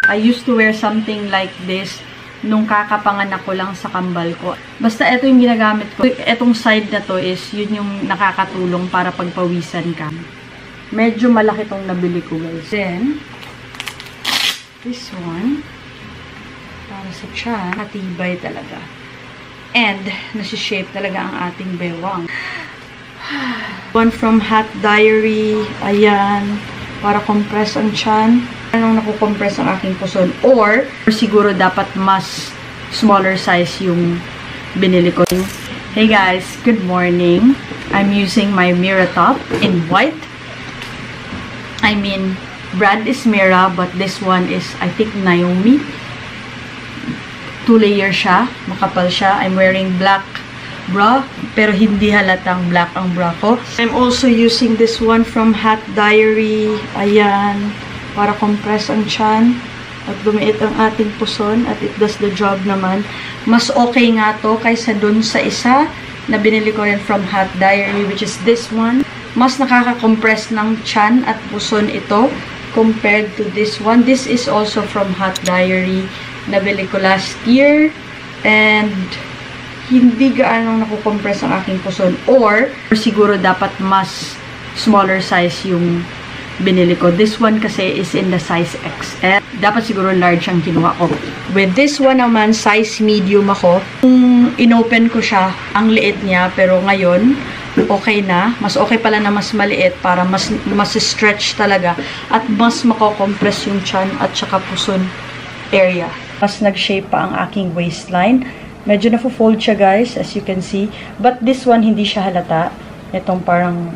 I used to wear something like this nung kakapanganak ko lang sa kambal ko. Basta ito yung ginagamit ko. Etong side na to is yun yung nakakatulong para pagpawisan ka. Medyo malaki tong nabili ko, guys. Then, this one, para sa tiyan, matibay talaga. And, nasi-shape talaga ang ating bewang. One from Hot Diary. Ayan. Para compress ang tiyan. Anong nakukompress ang aking puson. Or siguro dapat mas smaller size yung binili ko. Hey guys, good morning. I'm using my Mira top in white. I mean, brand is Mira, but this one is, I think, Naomi. 2-layer siya. Makapal siya. I'm wearing black bra, pero hindi halatang black ang bra ko. I'm also using this one from Hot Diary. Ayan. Para compress ang tiyan at lumiit ang ating puson at it does the job naman. Mas okay nga to kaysa dun sa isa na binili ko rin from Hot Diary, which is this one. Mas nakaka-compress ng tiyan at puson ito compared to this one. This is also from Hot Diary. Nabili ko last year and hindi gaano nakukompress ang aking puson. Or siguro dapat mas smaller size yung binili ko. This one kasi is in the size XL. Dapat siguro large ang kinuha ko. With this one naman, size medium ako. Kung inopen ko siya, ang liit niya. Pero ngayon, okay na. Mas okay pala na mas maliit para mas stretch talaga. At mas makokompress yung tiyan at saka puson area. Mas nag-shape pa ang aking waistline. Medyo na-fold siya, guys, as you can see. But this one, hindi siya halata. Itong parang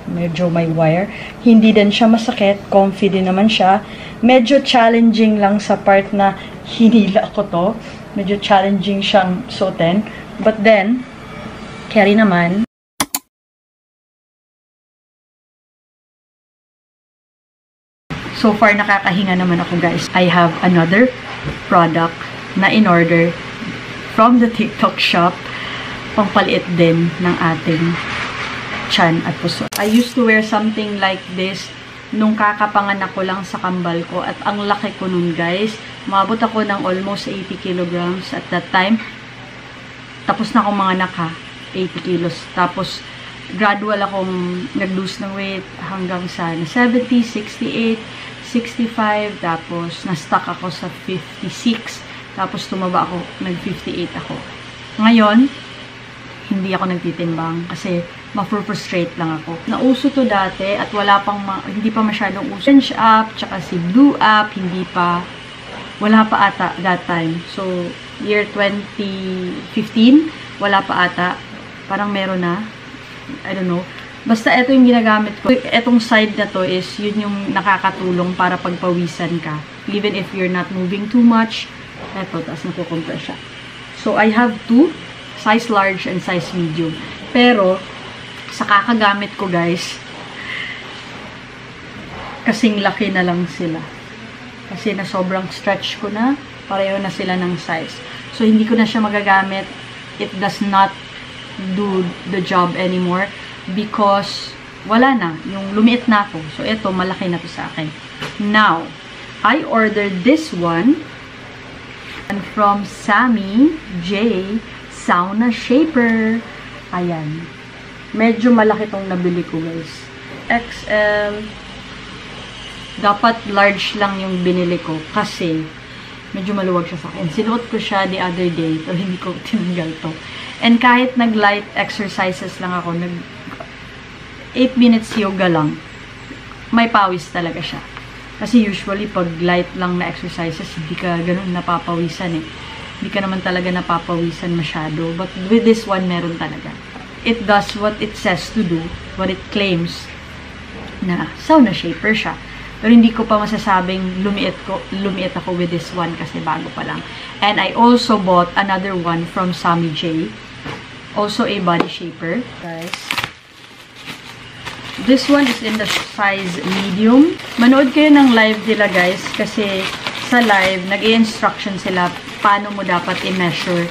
medyo may wire. Hindi din siya masakit. Comfy din naman siya. Medyo challenging lang sa part na hinila ko to. Medyo challenging siyang suotin. But then, carry naman. So far, nakakahinga naman ako, guys. I have another product na in-order from the TikTok shop. Pangpaliit din ng ating tiyan at puso. I used to wear something like this nung kakapanganak ko lang sa kambal ko at ang laki ko nun, guys. Umabot ako ng almost 80 kilograms at that time. Tapos na akong manganak, ha, 80 kilos. Tapos gradual akong nag-lose ng weight hanggang sa 70, 68, 65, tapos na-stuck ako sa 56. Tapos tumaba ako, nag-58 ako. Ngayon, hindi ako nagtitimbang kasi ma-frustrate lang ako. Nauso to dati at wala pang hindi pa masyadong uso. Orange app, tsaka si Blue app, hindi pa, wala pa ata that time. So, year 2015, wala pa ata. Parang meron na. I don't know. Basta ito yung ginagamit ko. Etong side na to is yun yung nakakatulong para pagpawisan ka. Even if you're not moving too much, eto, tapos nakukompress siya. So, I have two. Size large and size medium. Pero, sa kakagamit ko, guys, kasing laki na lang sila. Kasi na sobrang stretch ko na, pareho na sila ng size. So, hindi ko na siya magagamit. It does not do the job anymore because wala na. Yung lumiit na ako. So, ito, malaki na to sa akin. Now, I ordered this one and from Sammy J. Sauna Shaper. Ayan. Medyo malaki tong nabili ko, guys. XL. Dapat large lang yung binili ko kasi medyo maluwag siya sa akin. Sinuot ko siya the other day pero hindi ko tinanggal to. And kahit nag-light exercises lang ako, 8 minutes yoga lang, may pawis talaga siya. Kasi usually pag light lang na exercises, hindi ka ganun napapawisan eh. Hindi ka naman talaga napapawisan masyado. But with this one, meron talaga. It does what it says to do, what it claims na sauna shaper siya. Pero hindi ko pa masasabing lumiit ako with this one kasi bago pa lang. And I also bought another one from Sammy J. Also a body shaper, guys. This one is in the size medium. Manood kayo ng live nila, guys, kasi sa live, nag-i-instruction sila paano mo dapat i-measure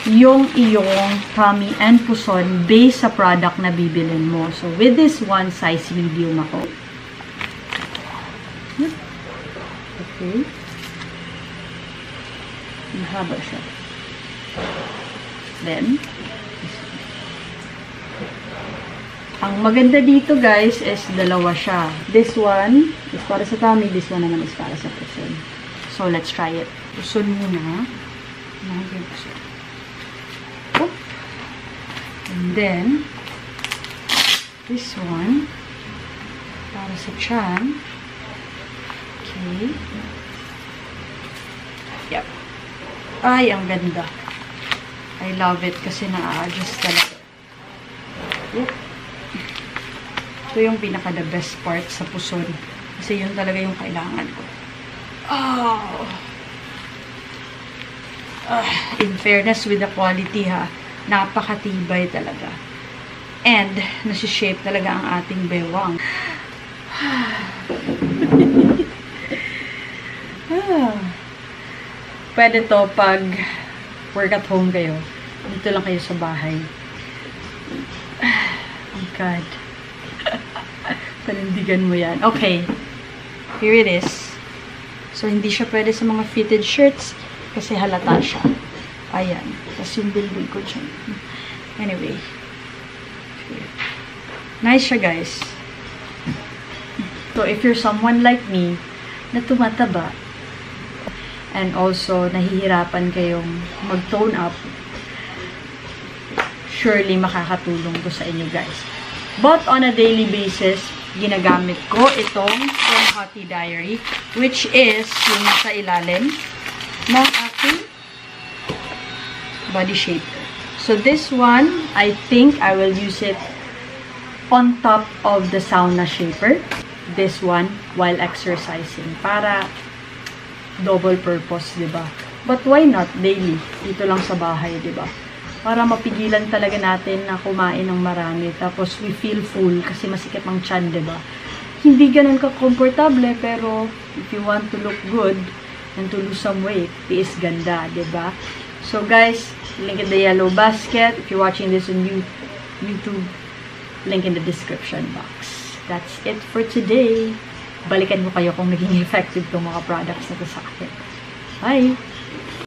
yung iyong tummy and puson based sa product na bibilin mo. So, with this one, size medium ako. Okay. Mahaba siya. Then, ang maganda dito guys is dalawa siya. This one is para sa tummy, this one naman is para sa puson. So, let's try it. Puson muna. Oh. And then, this one para sa chan. Okay. Yep. Ay, ang ganda. I love it kasi na-adjust talaga. Yep. Ito yung pinaka-the best part sa puson. Kasi yun talaga yung kailangan ko. Oh! In fairness with the quality ha, napakatibay talaga. And, nasi-shape talaga ang ating bewang. Pwede to pag work at home kayo. Dito lang kayo sa bahay. Oh God. Panindigan mo yan. Okay. Here it is. So, hindi siya pwede sa mga fitted shirts kasi halata siya. Ayan. Tapos yung bilbil ko dyan. Anyway. Nice siya, guys. So, if you're someone like me na tumataba and also nahihirapan kayong mag-tone up, surely makakatulong to sa inyo, guys. But on a daily basis, ginagamit ko itong from Hottie Diary, which is yung sa ilalim ng aking body shaper. So this one, I think I will use it on top of the sauna shaper. This one, while exercising. Para double purpose, diba? But why not daily? Dito lang sa bahay, diba? Para mapigilan talaga natin na kumain ng marami. Tapos, we feel full kasi masikip ang tiyan, diba? Hindi ganun ka-komportable, pero if you want to look good and to lose some weight, tiis ganda, diba? So, guys, link in the yellow basket. If you're watching this on YouTube, link in the description box. That's it for today. Balikan mo kayo kung naging effective itong mga products na to sa akin. Bye!